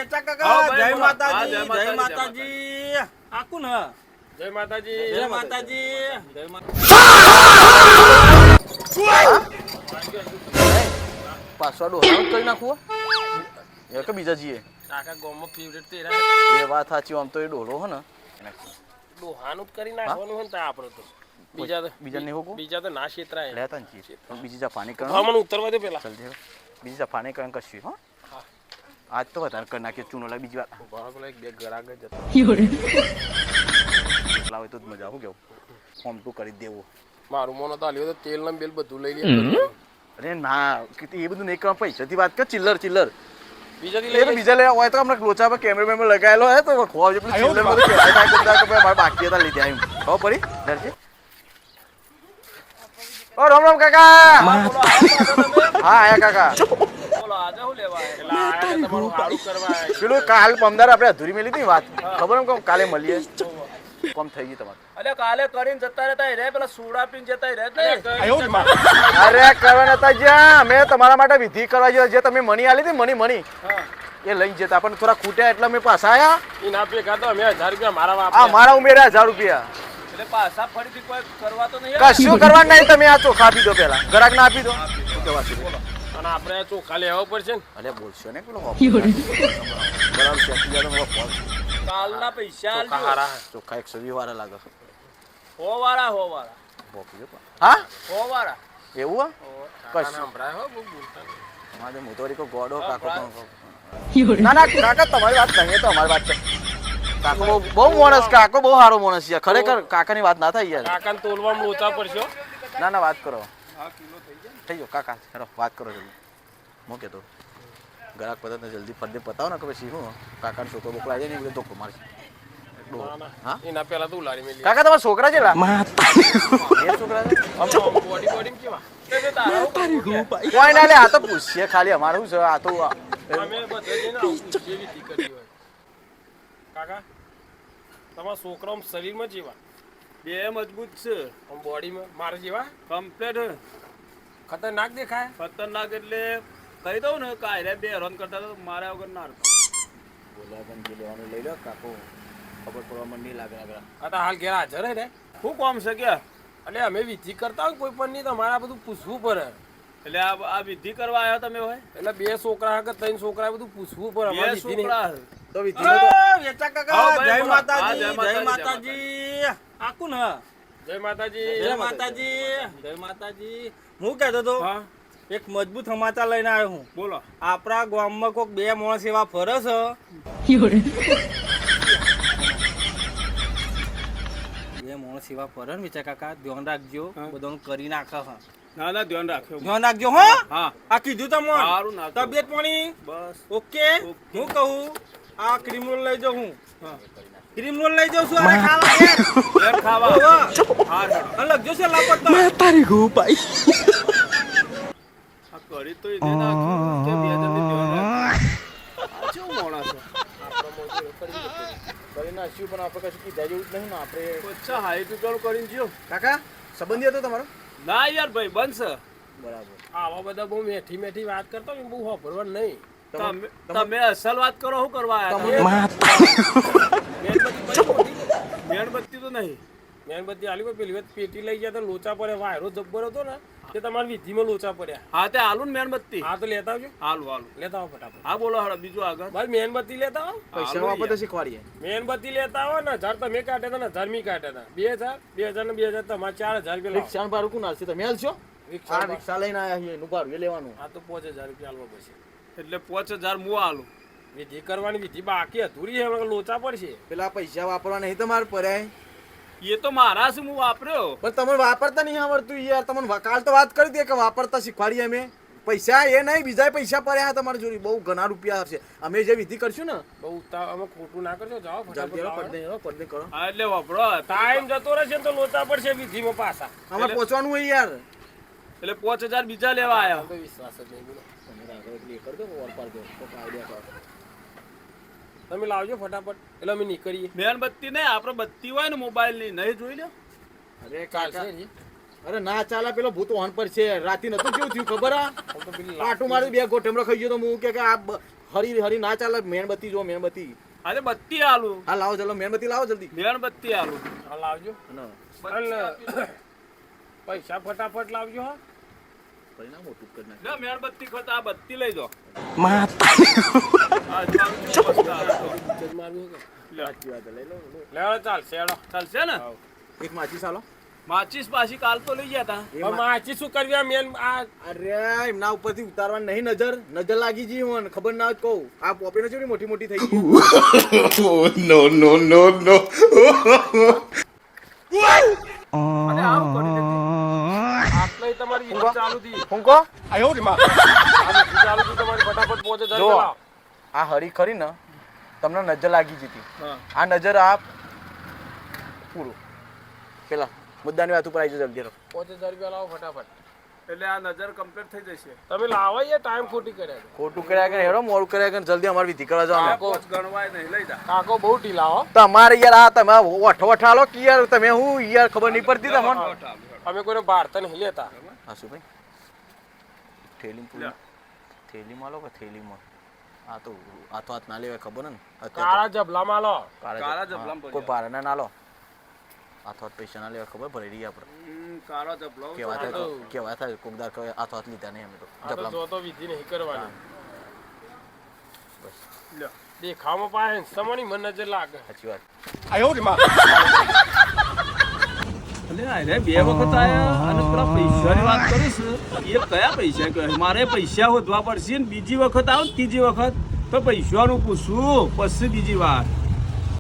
વેચા કાકા જય માતાજી જય માતાજી આકુ ને જય માતાજી જય માતાજી જય પાસવર્ડ ઓહરાઉન્ડ કરી નાખું એ કે બીજા જીએ કાકા ગોમો ફેવરેટ તેરા એ વાત સાચી આમ તો એ ડોલો હે ને દોહાનું કરી નાખવાનું હે ને આપણે તો બીજા ને હોકો બીજા તો ના ક્ષેત્રાય લેતા ને છીએ બીજી જાપાની કણ મને ઉતરવા દે પેલા ચાલ જે બીજી જાપાની કણ કશું હો આજ તો વધારે કરી નાખીએ ચૂનો લાગ બીજી વાર બાળકો એક બે ગરાગ જ લાવે તો જ મજા આવું કેવું ફોર્મ ટુ કરી દેવું મારું મોનો તો આલ્યો તો તેલ ને બેલ બધું લઈ લે અરે ના એ બધું નહીં કરવા પૈસાથી વાત કર ચિલ્લર ચિલ્લર બીજાથી બીજા લેવા હોય તો હમણાં લોચા પર કેમેરામેન લગાવેલો હે તો ખોવા જેટલું ચિલ્લર બધું મારે બાકી હતા લીધે આવ્યું ખબર પડી ડરજી ઓ રામ રામ કાકા હા આયા કાકા બોલો આજે હું લેવા આયા એટલે આયા તમારું હારું કરવા આયા પેલું કાલ પમદાર આપણે અધૂરી મેલી હતી વાત ખબર એમ કે કાલે મળીએ કોમ થઈ ગઈ તમારે અરે કાલે કરીને જતા રહેતા રે પેલા સોડા પીને જતા રહે અરે કરવા નતા જ્યાં મેં તમારા માટે વિધિ કરવા ગયો જે તમે મણી આલી હતી મણી એ લઈ જતા પણ થોડા ખૂટ્યા એટલે મેં પાછા આયા ઇના પે કાતો અમે 1000 રૂપિયા મારા વાપ આ મારા ઉમેર્યા 1000 રૂપિયા એટલે પાછા ફરીથી કોઈ કરવા તો નહીં કશું કરવા નહીં તમે આ ચોખા આપી દો પેલા ગરાક ના આપી દો અને આપણે ચોખા લેવા પડશે ને અરે બોલશો ને પેલો બરાબર છે કાલના પૈસા ચોખા હારા ચોખા 120 વાળા લાગે હો વાળા હા હો વાળા એવું કાકા સંભળાય હો બહુ બોલતા મારે મોટોરી કો ગોડો કાકો ના ના કાકા તમારી વાત નહીં તો અમારી વાત છે કાકો બહુ માણસ કાકો બહુ સારો માણસ છે ખરેખર કાકાની વાત ના થાય યાર કાકાને તોલવામાં લોચા પડશે ના ના વાત કરો થઈ ગયો કાકા હેરો વાત કરો જલ્દી હું કહેતો ગ્રાહક પદાર્થને જલ્દી ફરદે પતાવો ને કે પછી શું કાકાનો છોકરો બોકલા જાય ને એ ધોકો મારશે હા એના પેલા તો ઉલાડી મેલી કાકા તમારા છોકરા છે એ છોકરા છે બોડી કેવા કોઈ ના લે આ તો પૂછીએ ખાલી અમારે શું છે આ તો અમે બધે જઈને જેવી તી કરી હોય કાકા તમારા છોકરા શરીરમાં જેવા બે મજબૂત છે આમ બોડીમાં મારા જેવા કમ્પ્લેટ ખતરનાક દેખાય ખતરનાક એટલે કહી દઉં ને કાયરે બે હેરાન કરતા તો મારા વગર ના બોલ્યા પણ જે લેવાનું લઈ લો કાકો ખબર પડવા મને નહીં લાગે આગળ આ તો હાલ ઘેર હાજર હે ને શું કામ છે કે એટલે અમે વિધિ કરતા હોય કોઈ પણ નહીં તો મારે આ બધું પૂછવું પડે એટલે આ વિધિ કરવા આવ્યા તમે હોય એટલે બે છોકરા કે ત્રણ છોકરા બધું પૂછવું પડે અમારે બે વિધિ નહીં. છોકરા તો વિધિમાં વેચા કાકા હા, જય બોલો. માતાજી હા, જય માતાજી આકુ ને જય માતાજી જય માતાજી જય માતાજી હું કહેતો તો હા એક મજબૂત સમાચાર લઈને આવ્યો હું બોલો આપણા ગામમાં કોઈક બે માણસ એવા ફરે છે બે માણસ એવા ફરે ને વિચાર કાકા ધ્યાન રાખજો બધાનું કરી નાખે હા ના ના ધ્યાન રાખ્યો ધ્યાન રાખજો હો હા આ કીધું તમને સારું ના તબિયત પાણી બસ ઓકે હું કહું આ ક્રીમ રોલ લઈ જાઉં હું હા ક્રીમ રોલ લઈ જાઉં છું અને ખાવા ઘેર ખાવા હા અલગ જોશે લાપતા આ કરી તો એને નાખ્યું કે બે જણને ધ્યાન રાખ્યું આ કેવું મોણા છે કરી નાખ્યું પણ આપણે કશું કીધા જેવું જ નહીં ને આપણે અચ્છા હાઈ ટુ કરીને જ્યો કાકા સંબંધી હતો તમારો ના યાર ભાઈ બનશે બરાબર આવા બધા બહુ મેઠી મેઠી વાત કરતો ને બહુ હોભરવા નહીં તમે અસલ વાત કરો શું કરવા મેણબત્તી તો નહીં મેણબત્તી આલી કોઈ પેલી વખત પેટી લઈ ગયા તો લોચા પડ્યા વાયરો જબ્બર હતો ને તે તમારી વિધિમાં લોચા પડ્યા હા તે હાલું ને મેણબત્તી હા તો લેતા આવજો હાલું હાલું લેતા આવો ફટાફટ હા બોલો હળો બીજું આગળ ભાઈ મેણબત્તી લેતા આવો પૈસા વાપરતા શીખવાડીએ મેણબત્તી લેતા આવો ને 1000 તમે કાઢ્યા હતા ને 1000 મી કાઢ્યા હતા 2000 ને 2000 તમારે 4000 રૂપિયા રિક્ષા ભાડું કોણ હાલશે તમે હાલશો રિક્ષા આ રિક્ષા લઈને આવ્યા છીએ એનું ભાડું એ લેવાનું આ તો 5000 રૂપિયા આલવા પડશે એટલે 5000 હું હાલું વિધિ કરવાની વિધિ બાકી અધૂરી છે હમણાં લોચા પડશે પેલા પૈસા વાપરવા નહીં તમારે પર્યાય એ તો મારા છે હું વાપર્યો પણ તમને વાપરતા નહીં આવડતું યાર તમને કાલ તો વાત કરી દે કે વાપરતા શીખવાડીએ અમે પૈસા એ નહીં બીજા પૈસા પડ્યા તમારી જોડે બહુ ઘણા રૂપિયા હશે અમે જે વિધિ કરશું ને બહુ અમે ખોટું ના કરજો જાઓ ફટાફટ પડદે કરો હા એટલે વાપરો ટાઈમ જતો રહેશે તો લોચા પડશે વિધિમાં પાછા અમારે પહોંચવાનું હોય યાર એટલે 5000 બીજા લેવા આવ્યા તો વિશ્વાસ જ નહીં બોલો તમે લાવજો ફટાફટ એટલે અમે નીકળીએ મેણબત્તી નહીં આપણે બત્તી હોય ને મોબાઈલ ની નહીં જોઈ લો અરે ચાલશે કાકા જી અરે ના ચાલે પેલો ભૂત ઓન પર છે રાતી નતું કેવું થયું ખબર આ તો પેલી આટું મારે બે ગોઠમડો ખાઈ ગયો તો હું કે આ હરી હરી ના ચાલે મેણબત્તી જો મેણબત્તી અરે બત્તી આલું હા લાવો ચલો મેણબત્તી લાવો જલ્દી મેણબત્તી આલું હા લાવજો અને અને પૈસા ફટાફટ લાવજો હા પરિણામ મોટું કરી નાખ લે મેણબત્તી ખોતા આ બત્તી લઈ દો ચાલશે ને એક માચી ચાલો માચીસ પાછી કાલ તો લઈ ગયા તા માચીસ શું કરવી આ મેન આ અરે એમના ઉપરથી ઉતારવાની નહીં નજર લાગી જી મને ખબર ના જ કહું આ પોપીનો છે મોટી મોટી થઈ ગઈ no, no, no, no. અને આમ કરી દેતી આટલે તમારી ઈંટ ચાલુ થી હું કહો આ ઈંટ ચાલુ થી તમારી ફટાફટ પહોંચે જલ્દી જો લાવ આ હરી ખરી ને તમને નજર લાગી જીતી હા આ નજર આપ પૂરું પેલા મુદ્દાની વાત ઉપર આવી જજો જલ્દી 5000 રૂપિયા લાવો ફટાફટ એટલે આ નજર કમ્પ્લીટ થઈ જશે તમે લાવો એ ટાઈમ ખોટી કર્યા છે ખોટું કર્યા કે હેડો મોડું કર્યા કે જલ્દી અમારી વિધિ કરવા જાવ કાકો ગણવાય નહીં લઈ જા કાકો બહુ ઢીલા હો તમારે યાર આ તમે ઓઠો વઠાલો કે યાર તમે હું યાર ખબર નહીં પડતી તમને અમે કોઈને ભારત નહીં લેતા હા શું ભાઈ થેલીમાં લો કે થેલીમાં આ તો હાથ ના લેવાય ખબર ને કાળા જબલામાં લો કાળા જબલામાં કોઈ ભારના ના લો હાથ પૈસા ના લેવા ખબર ભરી રહી આપણે કાળા જબલો કેવા થાય કોકદાર કહે હાથ લીધા નહીં અમે તો જબલા જો તો વિધિ નહીં કરવાની લ્યો દેખાવમાં પાહે સમણી મન નજર લાગે સાચી વાત એટલે અરે બે વખત આયા અને પેલા પૈસાની વાત કરીશ એ કયા પૈસા કહે મારે પૈસા શોધવા પડશે ને બીજી વખત આવો ને ત્રીજી વખત તો પૈસાનું પૂછવું પછી બીજી વાત